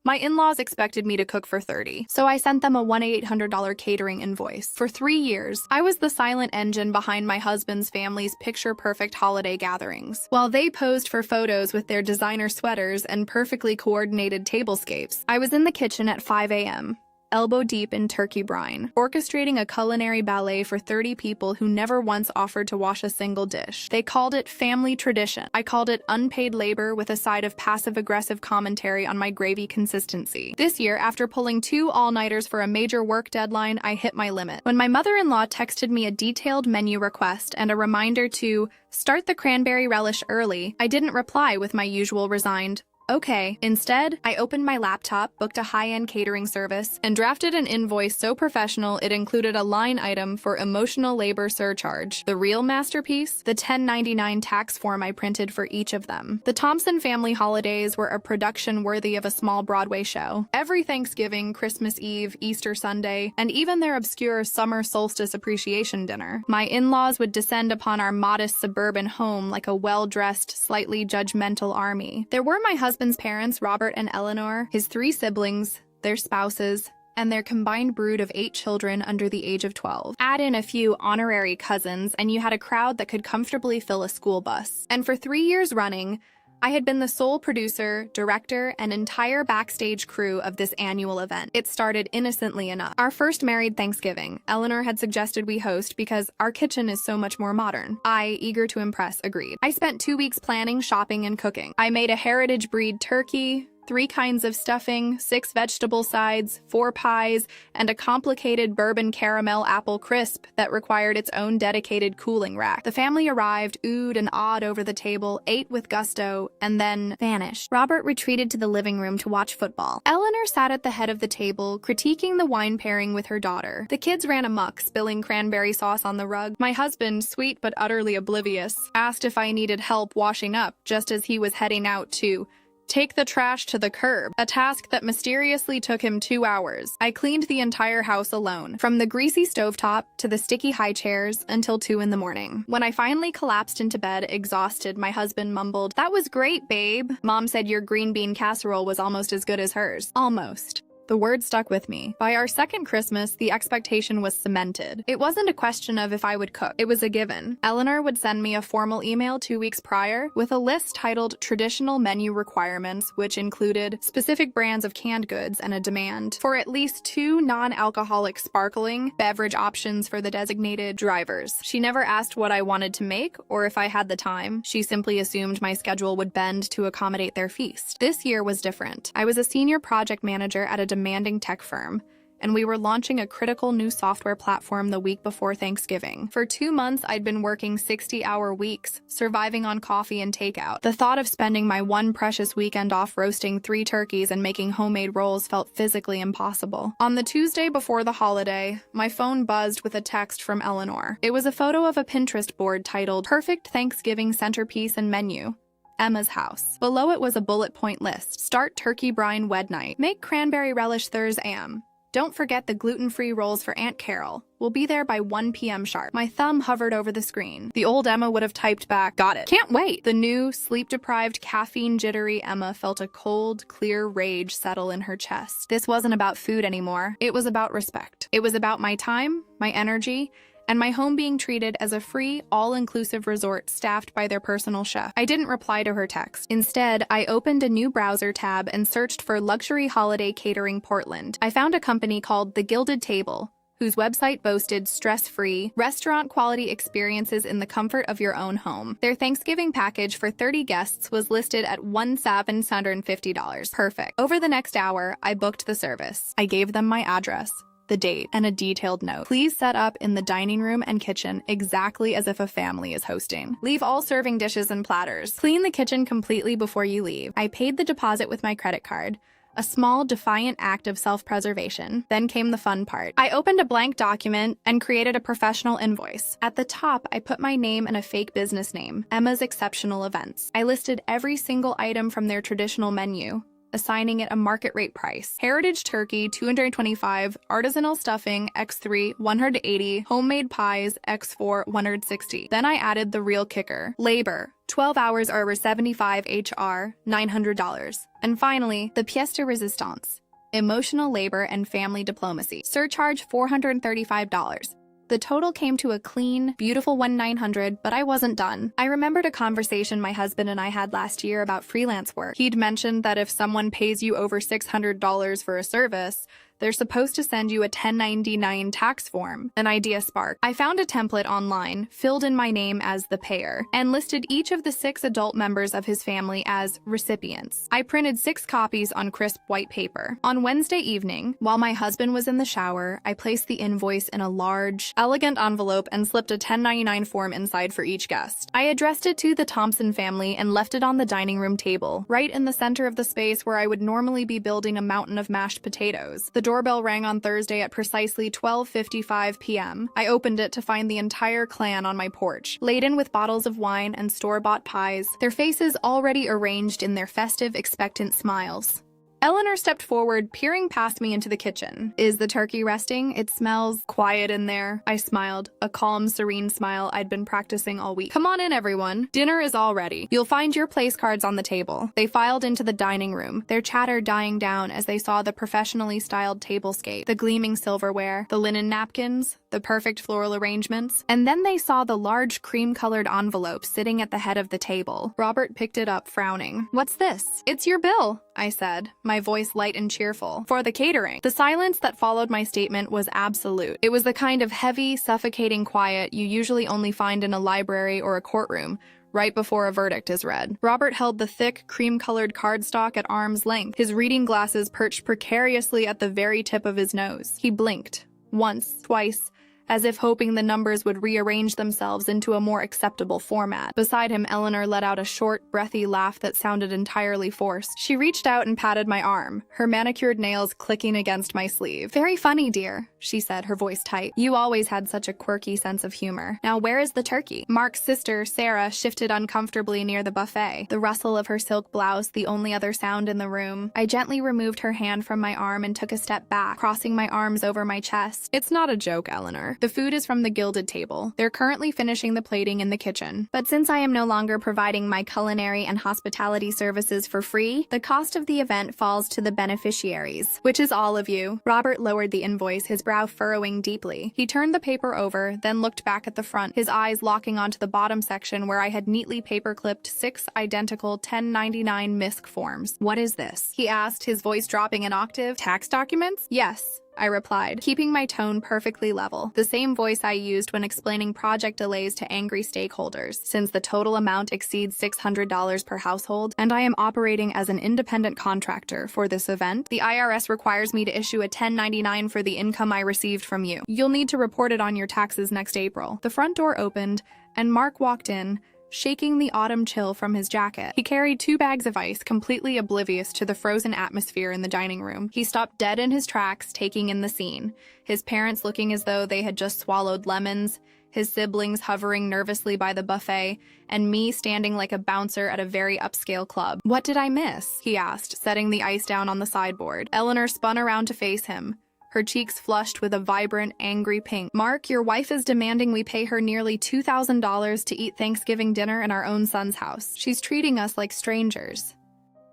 My in-laws expected me to cook for 30, so I sent them a $1,800 catering invoice. For 3 years, I was the silent engine behind my husband's family's picture-perfect holiday gatherings. While they posed for photos with their designer sweaters and perfectly coordinated tablescapes, I was in the kitchen at 5 a.m., elbow deep in turkey brine, orchestrating a culinary ballet for 30 people who never once offered to wash a single dish. They called it family tradition. I called it unpaid labor with a side of passive-aggressive commentary on my gravy consistency. This year, after pulling 2 all-nighters for a major work deadline, I hit my limit. When my mother-in-law texted me a detailed menu request and a reminder to start the cranberry relish early, I didn't reply with my usual resigned, okay. Instead, I opened my laptop, booked a high-end catering service, and drafted an invoice so professional it included a line item for emotional labor surcharge. The real masterpiece? The $10.99 tax form I printed for each of them. The Thompson family holidays were a production worthy of a small Broadway show. Every Thanksgiving, Christmas Eve, Easter Sunday, and even their obscure summer solstice appreciation dinner, my in-laws would descend upon our modest suburban home like a well-dressed, slightly judgmental army. There were my husband's parents, Robert and Eleanor, his 3 siblings, their spouses, and their combined brood of 8 children under the age of 12. Add in a few honorary cousins, and you had a crowd that could comfortably fill a school bus. And for 3 years running, I had been the sole producer, director, and entire backstage crew of this annual event. It started innocently enough. Our first married Thanksgiving, Eleanor had suggested we host because our kitchen is so much more modern. I, eager to impress, agreed. I spent 2 weeks planning, shopping, and cooking. I made a heritage breed turkey, 3 kinds of stuffing, 6 vegetable sides, 4 pies, and a complicated bourbon caramel apple crisp that required its own dedicated cooling rack. The family arrived, oohed and awed over the table, ate with gusto, and then vanished. Robert retreated to the living room to watch football. Eleanor sat at the head of the table, critiquing the wine pairing with her daughter. The kids ran amok, spilling cranberry sauce on the rug. My husband, sweet but utterly oblivious, asked if I needed help washing up just as he was heading out to take the trash to the curb, a task that mysteriously took him 2 hours. I cleaned the entire house alone, from the greasy stovetop to the sticky high chairs until 2 in the morning. When I finally collapsed into bed, exhausted, my husband mumbled, "That was great, babe. Mom said your green bean casserole was almost as good as hers." Almost. The word stuck with me. By our second Christmas, the expectation was cemented. It wasn't a question of if I would cook. It was a given. Eleanor would send me a formal email 2 weeks prior with a list titled Traditional Menu Requirements, which included specific brands of canned goods and a demand for at least 2 non-alcoholic sparkling beverage options for the designated drivers. She never asked what I wanted to make or if I had the time. She simply assumed my schedule would bend to accommodate their feast. This year was different. I was a senior project manager at a demanding tech firm, and we were launching a critical new software platform the week before Thanksgiving. For 2 months, I'd been working 60-hour weeks, surviving on coffee and takeout. The thought of spending my one precious weekend off roasting 3 turkeys and making homemade rolls felt physically impossible. On the Tuesday before the holiday, my phone buzzed with a text from Eleanor. It was a photo of a Pinterest board titled Perfect Thanksgiving Centerpiece and Menu. Emma's house. Below it was a bullet point list. Start turkey brine wed night. Make cranberry relish Thursday am. Don't forget the gluten-free rolls for Aunt Carol. We'll be there by 1 p.m. sharp. My thumb hovered over the screen. The old Emma would have typed back, "Got it. Can't wait." The new, sleep-deprived, caffeine-jittery Emma felt a cold, clear rage settle in her chest. This wasn't about food anymore. It was about respect. It was about my time, my energy, and my home being treated as a free, all-inclusive resort staffed by their personal chef. I didn't reply to her text. Instead, I opened a new browser tab and searched for Luxury Holiday Catering Portland. I found a company called The Gilded Table, whose website boasted stress-free, restaurant-quality experiences in the comfort of your own home. Their Thanksgiving package for 30 guests was listed at $1,750. Perfect. Over the next hour, I booked the service. I gave them my address, the date, and a detailed note. Please set up in the dining room and kitchen exactly as if a family is hosting. Leave all serving dishes and platters. Clean the kitchen completely before you leave. I paid the deposit with my credit card, a small, defiant act of self-preservation. Then came the fun part. I opened a blank document and created a professional invoice. At the top, I put my name and a fake business name, Emma's Exceptional Events. I listed every single item from their traditional menu, assigning it a market rate price. Heritage turkey, $225, artisanal stuffing, X3, $180, homemade pies, X4, $160. Then I added the real kicker, labor, 12 hours or over 75 HR, $900. And finally, the pièce de résistance, emotional labor and family diplomacy, surcharge $435. The total came to a clean, beautiful $1,900, but I wasn't done. I remembered a conversation my husband and I had last year about freelance work. He'd mentioned that if someone pays you over $600 for a service, they're supposed to send you a 1099 tax form. An idea sparked. I found a template online, filled in my name as the payer, and listed each of the 6 adult members of his family as recipients. I printed 6 copies on crisp white paper. On Wednesday evening, while my husband was in the shower, I placed the invoice in a large, elegant envelope and slipped a 1099 form inside for each guest. I addressed it to the Thompson family and left it on the dining room table, right in the center of the space where I would normally be building a mountain of mashed potatoes. The doorbell rang on Thursday at precisely 12:55 p.m. I opened it to find the entire clan on my porch, laden with bottles of wine and store-bought pies, their faces already arranged in their festive, expectant smiles. Eleanor stepped forward, peering past me into the kitchen. Is the turkey resting? It smells quiet in there. I smiled, a calm, serene smile I'd been practicing all week. Come on in, everyone. Dinner is all ready. You'll find your place cards on the table. They filed into the dining room, their chatter dying down as they saw the professionally styled tablescape, the gleaming silverware, the linen napkins, the perfect floral arrangements, and then they saw the large cream-colored envelope sitting at the head of the table. Robert picked it up, frowning. What's this? It's your bill, I said, my voice light and cheerful. For the catering. The silence that followed my statement was absolute. It was the kind of heavy, suffocating quiet you usually only find in a library or a courtroom, right before a verdict is read. Robert held the thick, cream-colored cardstock at arm's length, his reading glasses perched precariously at the very tip of his nose. He blinked. Once, twice, as if hoping the numbers would rearrange themselves into a more acceptable format. Beside him, Eleanor let out a short, breathy laugh that sounded entirely forced. She reached out and patted my arm, her manicured nails clicking against my sleeve. Very funny, dear, she said, her voice tight. You always had such a quirky sense of humor. Now where is the turkey? Mark's sister, Sarah, shifted uncomfortably near the buffet, the rustle of her silk blouse the only other sound in the room. I gently removed her hand from my arm and took a step back, crossing my arms over my chest. It's not a joke, Eleanor. The food is from the Gilded Table. They're currently finishing the plating in the kitchen. But since I am no longer providing my culinary and hospitality services for free, the cost of the event falls to the beneficiaries, which is all of you. Robert lowered the invoice, his brow furrowing deeply. He turned the paper over, then looked back at the front, his eyes locking onto the bottom section where I had neatly paper-clipped 6 identical 1099 MISC forms. What is this? He asked, his voice dropping an octave. Tax documents? Yes, I replied, keeping my tone perfectly level, the same voice I used when explaining project delays to angry stakeholders. Since the total amount exceeds $600 per household, and I am operating as an independent contractor for this event, the IRS requires me to issue a 1099 for the income I received from you. You'll need to report it on your taxes next April. The front door opened, and Mark walked in, shaking the autumn chill from his jacket. He carried 2 bags of ice, completely oblivious to the frozen atmosphere in the dining room. He stopped dead in his tracks, taking in the scene. His parents looking as though they had just swallowed lemons, his siblings hovering nervously by the buffet, and me standing like a bouncer at a very upscale club. What did I miss? He asked, setting the ice down on the sideboard. Eleanor spun around to face him, her cheeks flushed with a vibrant, angry pink. Mark, your wife is demanding we pay her nearly $2,000 to eat Thanksgiving dinner in our own son's house. She's treating us like strangers.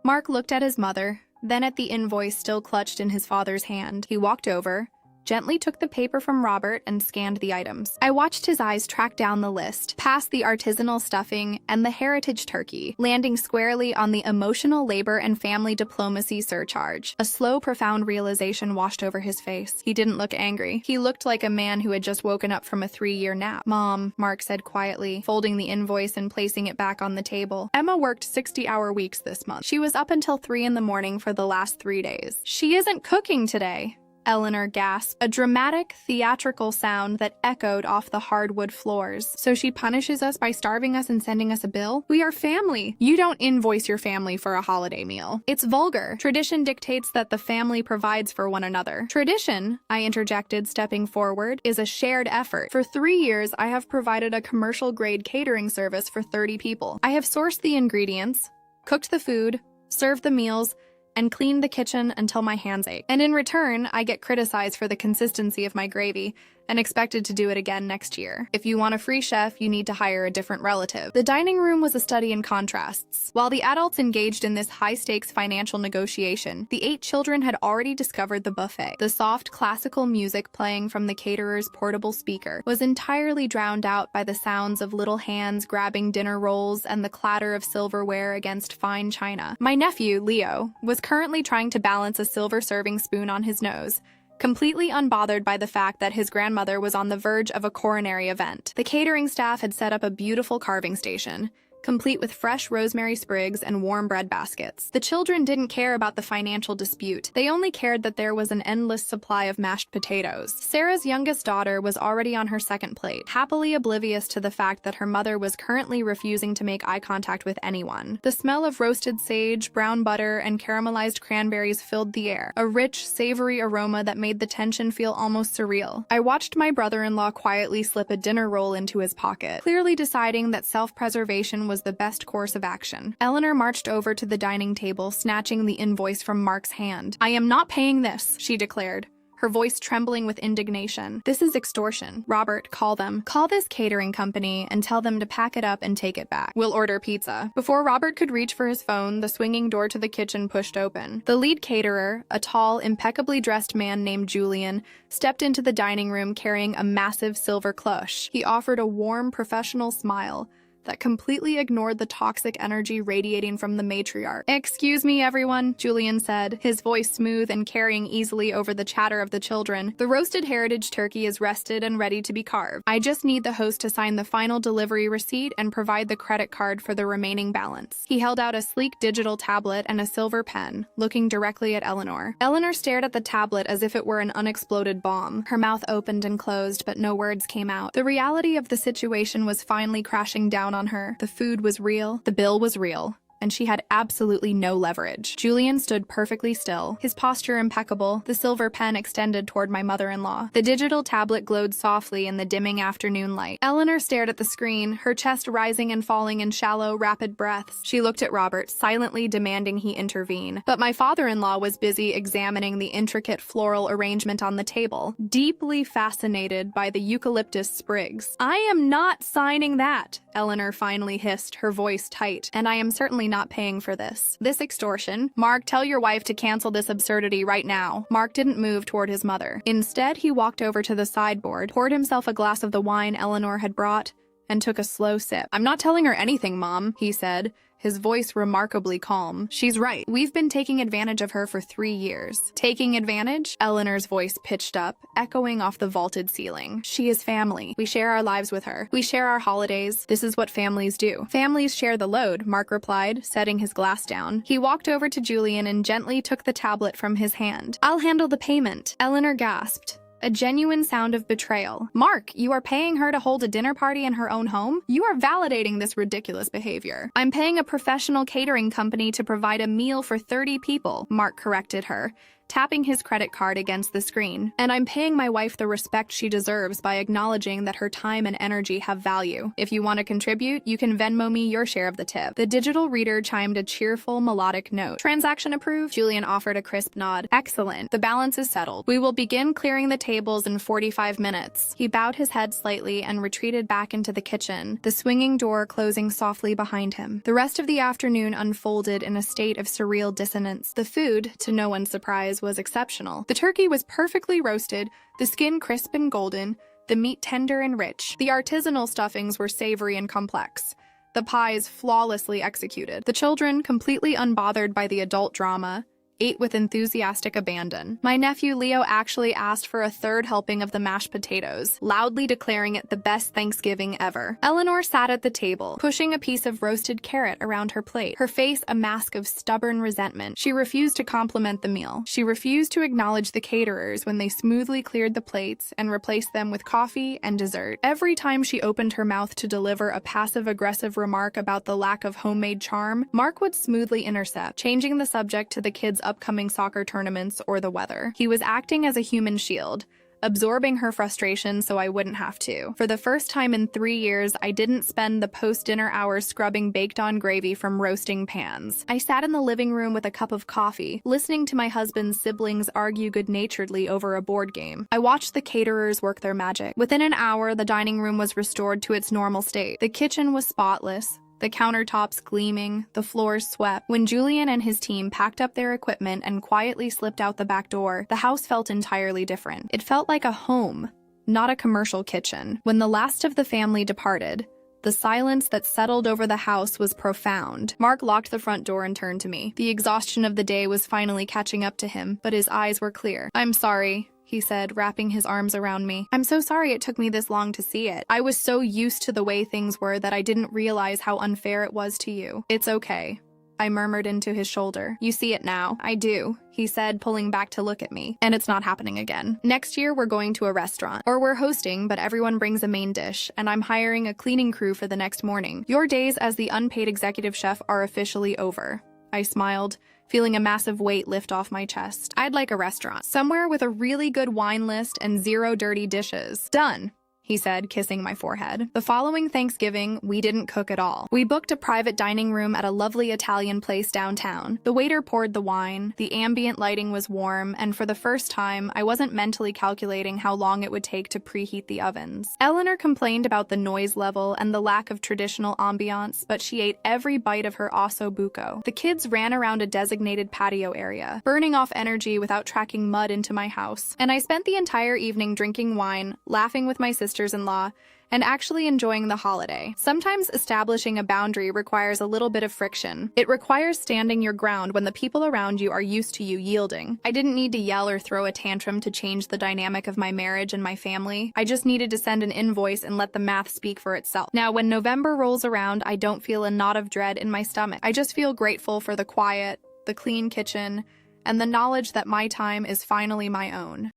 Mark looked at his mother, then at the invoice still clutched in his father's hand. He walked over, gently took the paper from Robert and scanned the items. I watched his eyes track down the list, past the artisanal stuffing and the heritage turkey, landing squarely on the emotional labor and family diplomacy surcharge. A slow, profound realization washed over his face. He didn't look angry. He looked like a man who had just woken up from a 3-year nap. Mom, Mark said quietly, folding the invoice and placing it back on the table. Emma worked 60-hour weeks this month. She was up until 3 in the morning for the last 3 days. She isn't cooking today, Eleanor gasped, a dramatic, theatrical sound that echoed off the hardwood floors. So she punishes us by starving us and sending us a bill? We are family. You don't invoice your family for a holiday meal. It's vulgar. Tradition dictates that the family provides for one another. Tradition, I interjected, stepping forward, is a shared effort. For 3 years, I have provided a commercial-grade catering service for 30 people. I have sourced the ingredients, cooked the food, served the meals, and cleaned the kitchen until my hands ache. And in return, I get criticized for the consistency of my gravy, and expected to do it again next year. If you want a free chef, you need to hire a different relative. The dining room was a study in contrasts. While the adults engaged in this high-stakes financial negotiation, the 8 children had already discovered the buffet. The soft classical music playing from the caterer's portable speaker was entirely drowned out by the sounds of little hands grabbing dinner rolls and the clatter of silverware against fine china. My nephew, Leo, was currently trying to balance a silver serving spoon on his nose, completely unbothered by the fact that his grandmother was on the verge of a coronary event. The catering staff had set up a beautiful carving station, complete with fresh rosemary sprigs and warm bread baskets. The children didn't care about the financial dispute. They only cared that there was an endless supply of mashed potatoes. Sarah's youngest daughter was already on her second plate, happily oblivious to the fact that her mother was currently refusing to make eye contact with anyone. The smell of roasted sage, brown butter, and caramelized cranberries filled the air, a rich, savory aroma that made the tension feel almost surreal. I watched my brother-in-law quietly slip a dinner roll into his pocket, clearly deciding that self-preservation was the best course of action. Eleanor marched over to the dining table, snatching the invoice from Mark's hand. "I am not paying this," she declared, her voice trembling with indignation. "This is extortion. Robert, call them. Call this catering company and tell them to pack it up and take it back. We'll order pizza." Before Robert could reach for his phone, the swinging door to the kitchen pushed open. The lead caterer, a tall, impeccably dressed man named Julian, stepped into the dining room carrying a massive silver cloche. He offered a warm, professional smile that completely ignored the toxic energy radiating from the matriarch. "Excuse me, everyone," Julian said, his voice smooth and carrying easily over the chatter of the children. "The roasted heritage turkey is rested and ready to be carved. I just need the host to sign the final delivery receipt and provide the credit card for the remaining balance." He held out a sleek digital tablet and a silver pen, looking directly at Eleanor. Eleanor stared at the tablet as if it were an unexploded bomb. Her mouth opened and closed, but no words came out. The reality of the situation was finally crashing down on her. The food was real, the bill was real, and she had absolutely no leverage. Julian stood perfectly still, his posture impeccable, the silver pen extended toward my mother-in-law. The digital tablet glowed softly in the dimming afternoon light. Eleanor stared at the screen, her chest rising and falling in shallow, rapid breaths. She looked at Robert, silently demanding he intervene. But my father-in-law was busy examining the intricate floral arrangement on the table, deeply fascinated by the eucalyptus sprigs. "I am not signing that," Eleanor finally hissed, her voice tight, "and I am certainly not paying for this. This extortion. Mark, tell your wife to cancel this absurdity right now." Mark didn't move toward his mother. Instead, he walked over to the sideboard, poured himself a glass of the wine Eleanor had brought, and took a slow sip. "I'm not telling her anything, Mom," he said, his voice remarkably calm. "She's right. We've been taking advantage of her for 3 years." "Taking advantage?" Eleanor's voice pitched up, echoing off the vaulted ceiling. "She is family. We share our lives with her. We share our holidays. This is what families do." "Families share the load," Mark replied, setting his glass down. He walked over to Julian and gently took the tablet from his hand. "I'll handle the payment." Eleanor gasped, a genuine sound of betrayal. "Mark, you are paying her to hold a dinner party in her own home? You are validating this ridiculous behavior." "I'm paying a professional catering company to provide a meal for 30 people, Mark corrected her, tapping his credit card against the screen. "And I'm paying my wife the respect she deserves by acknowledging that her time and energy have value. If you want to contribute, you can Venmo me your share of the tip." The digital reader chimed a cheerful, melodic note. "Transaction approved?" Julian offered a crisp nod. "Excellent. The balance is settled. We will begin clearing the tables in 45 minutes. He bowed his head slightly and retreated back into the kitchen, the swinging door closing softly behind him. The rest of the afternoon unfolded in a state of surreal dissonance. The food, to no one's surprise, was exceptional. The turkey was perfectly roasted, the skin crisp and golden, the meat tender and rich. The artisanal stuffings were savory and complex, the pies flawlessly executed. The children, completely unbothered by the adult drama, ate with enthusiastic abandon. My nephew Leo actually asked for a third helping of the mashed potatoes, loudly declaring it the best Thanksgiving ever. Eleanor sat at the table, pushing a piece of roasted carrot around her plate, her face a mask of stubborn resentment. She refused to compliment the meal. She refused to acknowledge the caterers when they smoothly cleared the plates and replaced them with coffee and dessert. Every time she opened her mouth to deliver a passive-aggressive remark about the lack of homemade charm, Mark would smoothly intercept, changing the subject to the kids' upcoming soccer tournaments or the weather. He was acting as a human shield, absorbing her frustration so I wouldn't have to. For the first time in 3 years, I didn't spend the post-dinner hours scrubbing baked-on gravy from roasting pans. I sat in the living room with a cup of coffee, listening to my husband's siblings argue good-naturedly over a board game. I watched the caterers work their magic. Within an hour, the dining room was restored to its normal state. The kitchen was spotless, the countertops gleaming, the floors swept. When Julian and his team packed up their equipment and quietly slipped out the back door, the house felt entirely different. It felt like a home, not a commercial kitchen. When the last of the family departed, the silence that settled over the house was profound. Mark locked the front door and turned to me. The exhaustion of the day was finally catching up to him, but his eyes were clear. "I'm sorry," he said, wrapping his arms around me. "I'm so sorry it took me this long to see it. I was so used to the way things were that I didn't realize how unfair it was to you." "It's okay," I murmured into his shoulder. "You see it now." "I do," he said, pulling back to look at me. "And it's not happening again. Next year, we're going to a restaurant. Or we're hosting, but everyone brings a main dish, and I'm hiring a cleaning crew for the next morning. Your days as the unpaid executive chef are officially over." I smiled, feeling a massive weight lift off my chest. "I'd like a restaurant. Somewhere with a really good wine list and 0 dirty dishes." "Done," he said, kissing my forehead. The following Thanksgiving, we didn't cook at all. We booked a private dining room at a lovely Italian place downtown. The waiter poured the wine, the ambient lighting was warm, and for the first time, I wasn't mentally calculating how long it would take to preheat the ovens. Eleanor complained about the noise level and the lack of traditional ambiance, but she ate every bite of her osso buco. The kids ran around a designated patio area, burning off energy without tracking mud into my house. And I spent the entire evening drinking wine, laughing with my sisters-in-law, and actually enjoying the holiday. Sometimes establishing a boundary requires a little bit of friction. It requires standing your ground when the people around you are used to you yielding. I didn't need to yell or throw a tantrum to change the dynamic of my marriage and my family. I just needed to send an invoice and let the math speak for itself. Now, when November rolls around, I don't feel a knot of dread in my stomach. I just feel grateful for the quiet, the clean kitchen, and the knowledge that my time is finally my own.